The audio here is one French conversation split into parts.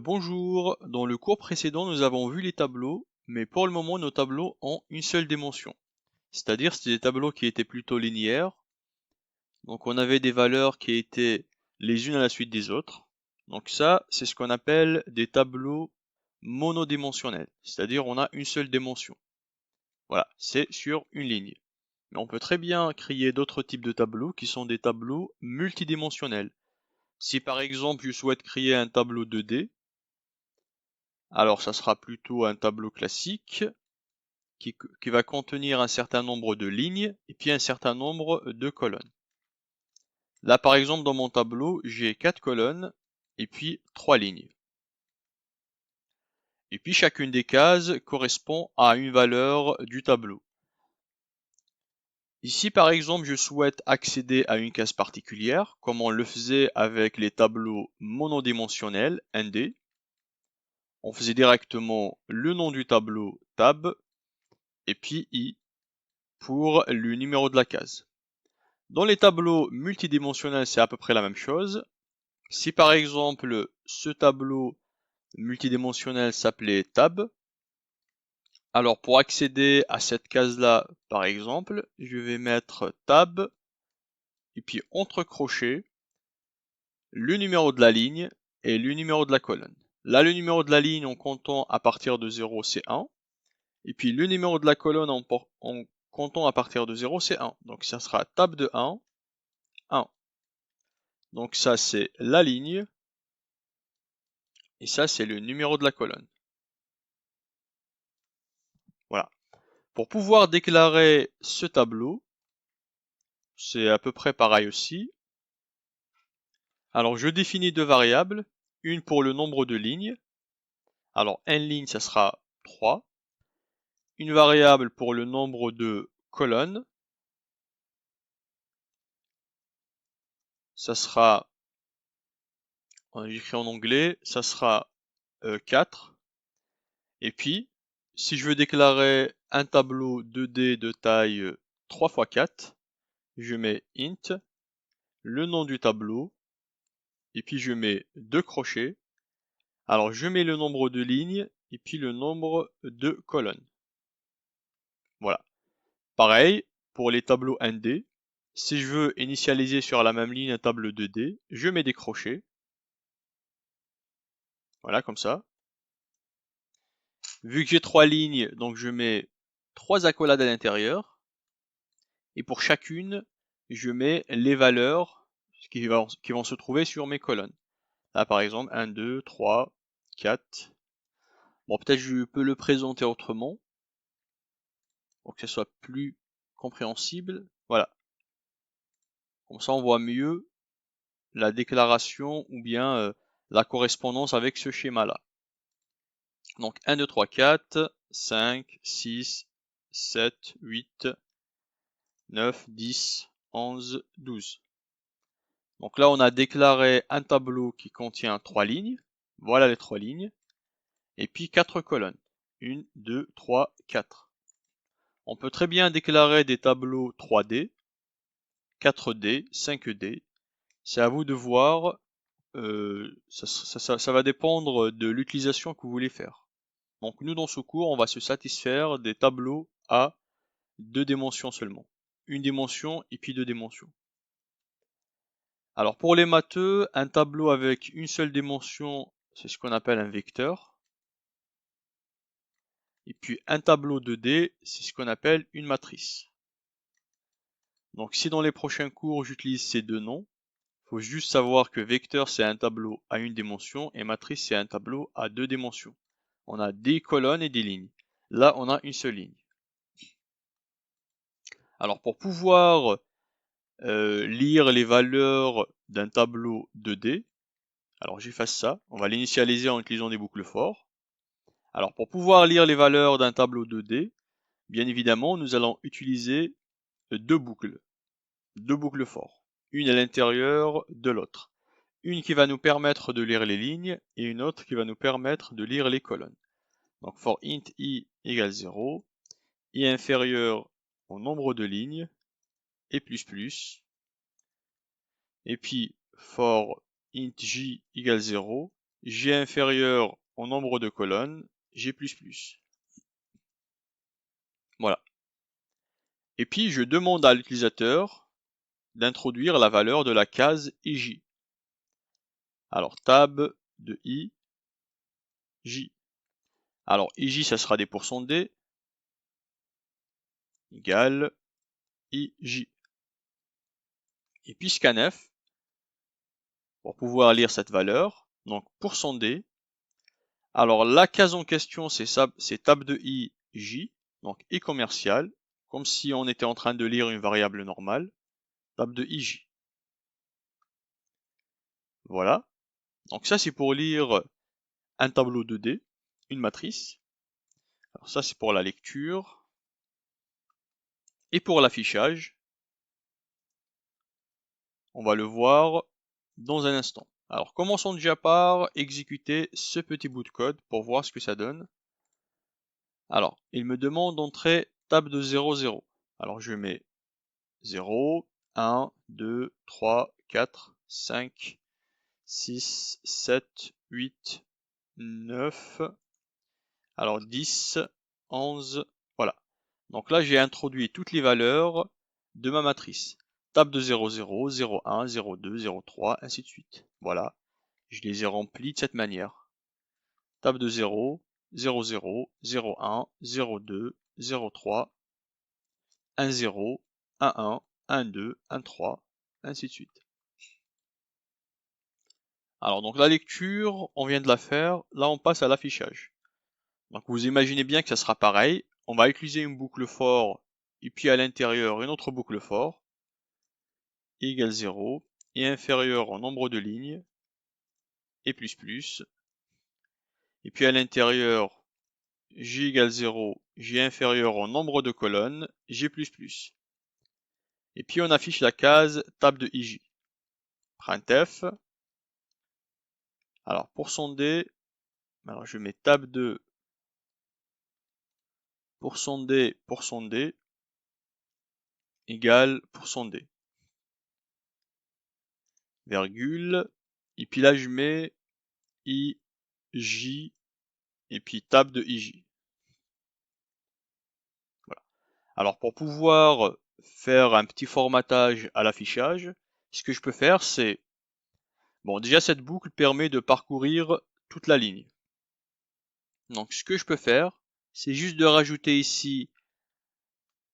Bonjour, dans le cours précédent nous avons vu les tableaux, mais pour le moment nos tableaux ont une seule dimension. C'est-à-dire c'était des tableaux qui étaient plutôt linéaires, donc on avait des valeurs qui étaient les unes à la suite des autres. Donc ça, c'est ce qu'on appelle des tableaux monodimensionnels, c'est-à-dire on a une seule dimension. Voilà, c'est sur une ligne. Mais on peut très bien créer d'autres types de tableaux qui sont des tableaux multidimensionnels. Si par exemple je souhaite créer un tableau 2D, alors ça sera plutôt un tableau classique qui va contenir un certain nombre de lignes et puis un certain nombre de colonnes. Là par exemple dans mon tableau, j'ai 4 colonnes et puis 3 lignes. Et puis chacune des cases correspond à une valeur du tableau. Ici par exemple, je souhaite accéder à une case particulière, comme on le faisait avec les tableaux monodimensionnels ND. On faisait directement le nom du tableau tab et puis I pour le numéro de la case. Dans les tableaux multidimensionnels, c'est à peu près la même chose. Si par exemple ce tableau multidimensionnel s'appelait tab, alors pour accéder à cette case-là, par exemple, je vais mettre tab et puis entre crochets le numéro de la ligne et le numéro de la colonne. Là, le numéro de la ligne en comptant à partir de 0, c'est 1. Et puis le numéro de la colonne en comptant à partir de 0, c'est 1. Donc ça sera tab de 1, 1. Donc ça, c'est la ligne. Et ça, c'est le numéro de la colonne. Voilà. Pour pouvoir déclarer ce tableau, c'est à peu près pareil aussi. Alors, je définis deux variables. Une pour le nombre de lignes. Alors, n ligne, ça sera 3. Une variable pour le nombre de colonnes. Ça sera, j'écris en anglais, ça sera 4. Et puis, si je veux déclarer un tableau 2D de taille 3 x 4, je mets int, le nom du tableau, et puis je mets deux crochets. Alors je mets le nombre de lignes, et puis le nombre de colonnes. Voilà. Pareil, pour les tableaux 1D, si je veux initialiser sur la même ligne un tableau 2D, je mets des crochets. Voilà, comme ça. Vu que j'ai 3 lignes, donc je mets 3 accolades à l'intérieur. Et pour chacune, je mets les valeurs qui vont se trouver sur mes colonnes. Là, par exemple, 1, 2, 3, 4. Bon, peut-être je peux le présenter autrement, pour que ce soit plus compréhensible. Voilà. Comme ça, on voit mieux la déclaration ou bien la correspondance avec ce schéma-là. Donc 1, 2, 3, 4, 5, 6, 7, 8, 9, 10, 11, 12. Donc là, on a déclaré un tableau qui contient 3 lignes. Voilà les 3 lignes. Et puis 4 colonnes. 1, 2, 3, 4. On peut très bien déclarer des tableaux 3D, 4D, 5D. C'est à vous de voir. Ça va dépendre de l'utilisation que vous voulez faire. Donc nous, dans ce cours, on va se satisfaire des tableaux à 2 dimensions seulement. Une dimension et puis 2 dimensions. Alors pour les matheux, un tableau avec une seule dimension, c'est ce qu'on appelle un vecteur. Et puis un tableau 2D, c'est ce qu'on appelle une matrice. Donc si dans les prochains cours j'utilise ces deux noms, il faut juste savoir que vecteur c'est un tableau à une dimension et matrice c'est un tableau à 2 dimensions. On a des colonnes et des lignes. Là on a une seule ligne. Alors pour pouvoir lire les valeurs d'un tableau 2D, alors j'efface ça, on va l'initialiser en utilisant des boucles for. Alors pour pouvoir lire les valeurs d'un tableau 2D, bien évidemment nous allons utiliser deux boucles for, une à l'intérieur de l'autre. Une qui va nous permettre de lire les lignes et une autre qui va nous permettre de lire les colonnes. Donc for int i égale 0, i inférieur au nombre de lignes, et plus. Et puis for int j égale 0, G inférieur au nombre de colonnes, G++. Voilà. Et puis je demande à l'utilisateur d'introduire la valeur de la case IJ. Alors tab de I, J. Alors IJ, ça sera des %d égale IJ. Et puis scanf, pour pouvoir lire cette valeur, donc %d. Alors la case en question, c'est tab de I, J, donc I commercial, comme si on était en train de lire une variable normale, tab de IJ. Voilà. Donc ça, c'est pour lire un tableau 2D, une matrice. Alors ça, c'est pour la lecture. Et pour l'affichage, on va le voir dans un instant. Alors commençons déjà par exécuter ce petit bout de code pour voir ce que ça donne. Alors, il me demande d'entrer tab de 0, 0. Alors je mets 0, 1, 2, 3, 4, 5, 6, 7, 8, 9, alors 10, 11, voilà. Donc là, j'ai introduit toutes les valeurs de ma matrice. Tab de 0, 0, 0, 1, 0, 2, 0, 3, ainsi de suite. Voilà, je les ai remplis de cette manière. Tab de 0, 0, 0, 0, 1, 0, 2, 0, 3, 1, 0, 1, 1, 1, 2, 1, 3, ainsi de suite. Alors donc la lecture, on vient de la faire, là on passe à l'affichage. Donc vous imaginez bien que ça sera pareil, on va utiliser une boucle for, et puis à l'intérieur une autre boucle for, égale 0, et inférieur au nombre de lignes, et plus plus, et puis à l'intérieur, j égale 0, j inférieur au nombre de colonnes, j++. Et puis on affiche la case tab de IJ. Printf. Alors %d, alors je mets tab de %d égale %d. Virgule. Et puis là je mets IJ et puis tab de IJ. Voilà. Alors pour pouvoir faire un petit formatage à l'affichage, ce que je peux faire c'est, bon déjà cette boucle permet de parcourir toute la ligne. Donc ce que je peux faire, c'est juste de rajouter ici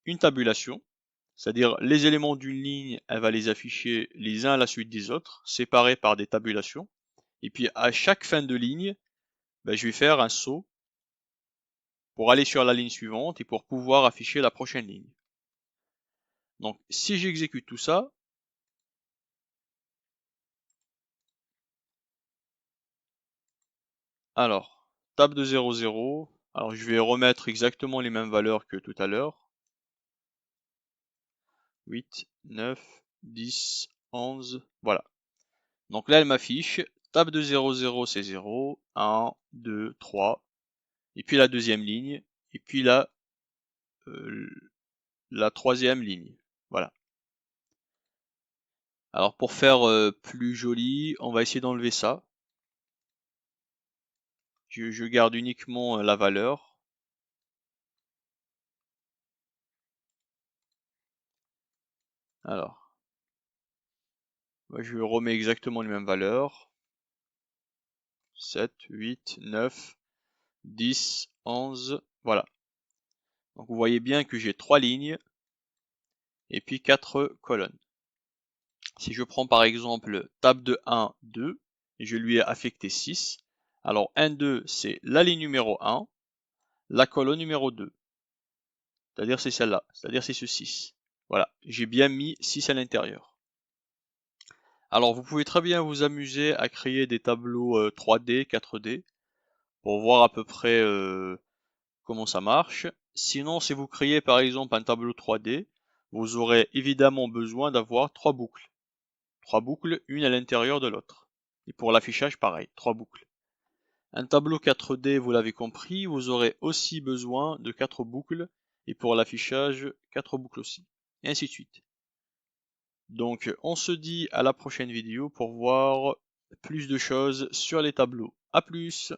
une tabulation, c'est-à-dire les éléments d'une ligne, elle va les afficher les uns à la suite des autres, séparés par des tabulations. Et puis à chaque fin de ligne, je vais faire un saut pour aller sur la ligne suivante et pour pouvoir afficher la prochaine ligne. Donc si j'exécute tout ça, alors tab de 0, 0, alors je vais remettre exactement les mêmes valeurs que tout à l'heure. 8, 9, 10, 11, voilà. Donc là elle m'affiche tab de 0, 0 c'est 0, 1, 2, 3, et puis la deuxième ligne, et puis là, la troisième ligne. Voilà. Alors pour faire plus joli, on va essayer d'enlever ça. Je garde uniquement la valeur. Alors, je remets exactement les mêmes valeurs. 7, 8, 9, 10, 11, voilà. Donc vous voyez bien que j'ai 3 lignes et puis 4 colonnes. Si je prends par exemple tab de 1, 2, et je lui ai affecté 6, alors 1, 2, c'est la ligne numéro 1, la colonne numéro 2. C'est-à-dire c'est celle-là, c'est-à-dire c'est ce 6. Voilà, j'ai bien mis 6 à l'intérieur. Alors vous pouvez très bien vous amuser à créer des tableaux 3D, 4D, pour voir à peu près comment ça marche. Sinon, si vous créez par exemple un tableau 3D, vous aurez évidemment besoin d'avoir 3 boucles. 3 boucles, une à l'intérieur de l'autre. Et pour l'affichage, pareil, 3 boucles. Un tableau 4D, vous l'avez compris, vous aurez aussi besoin de 4 boucles, et pour l'affichage, 4 boucles aussi, et ainsi de suite. Donc on se dit à la prochaine vidéo pour voir plus de choses sur les tableaux. À plus!